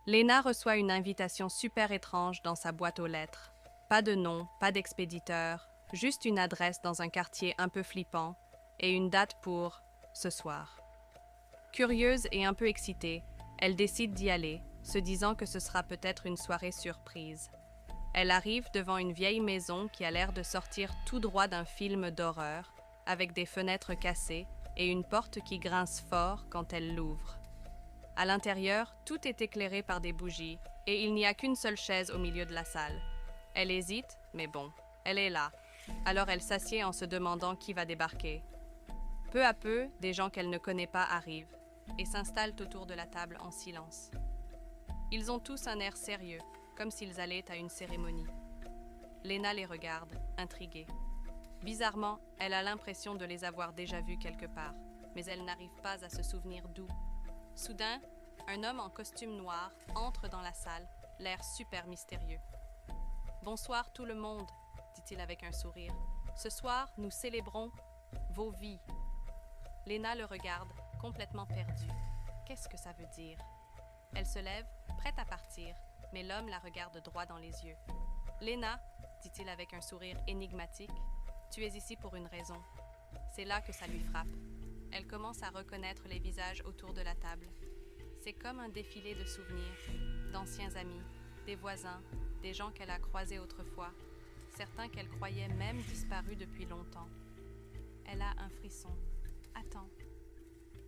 Léna reçoit une invitation super étrange dans sa boîte aux lettres. Pas de nom, pas d'expéditeur, juste une adresse dans un quartier un peu flippant et une date pour ce soir. Curieuse et un peu excitée, elle décide d'y aller, se disant que ce sera peut-être une soirée surprise. Elle arrive devant une vieille maison qui a l'air de sortir tout droit d'un film d'horreur, avec des fenêtres cassées et une porte qui grince fort quand elle l'ouvre. À l'intérieur, tout est éclairé par des bougies et il n'y a qu'une seule chaise au milieu de la salle. Elle hésite, mais bon, elle est là. Alors elle s'assied en se demandant qui va débarquer. Peu à peu, des gens qu'elle ne connaît pas arrivent et s'installent autour de la table en silence. Ils ont tous un air sérieux, comme s'ils allaient à une cérémonie. Léna les regarde, intriguée. Bizarrement, elle a l'impression de les avoir déjà vus quelque part, mais elle n'arrive pas à se souvenir d'où. Soudain, un homme en costume noir entre dans la salle, l'air super mystérieux. « Bonsoir tout le monde », dit-il avec un sourire. « Ce soir, nous célébrons vos vies. » Léna le regarde, complètement perdue. Qu'est-ce que ça veut dire? Elle se lève, prête à partir, mais l'homme la regarde droit dans les yeux. « Léna, » dit-il avec un sourire énigmatique, « tu es ici pour une raison. » C'est là que ça lui frappe. Elle commence à reconnaître les visages autour de la table. C'est comme un défilé de souvenirs, d'anciens amis, des voisins, des gens qu'elle a croisés autrefois, certains qu'elle croyait même disparus depuis longtemps. Elle a un frisson. Attends,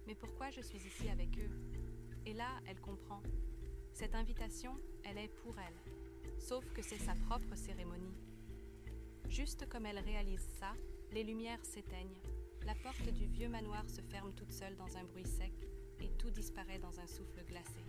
mais pourquoi je suis ici avec eux? Et là, elle comprend. Cette invitation, elle est pour elle, sauf que c'est sa propre cérémonie. Juste comme elle réalise ça, les lumières s'éteignent. La porte du vieux manoir se ferme toute seule dans un bruit sec et tout disparaît dans un souffle glacé.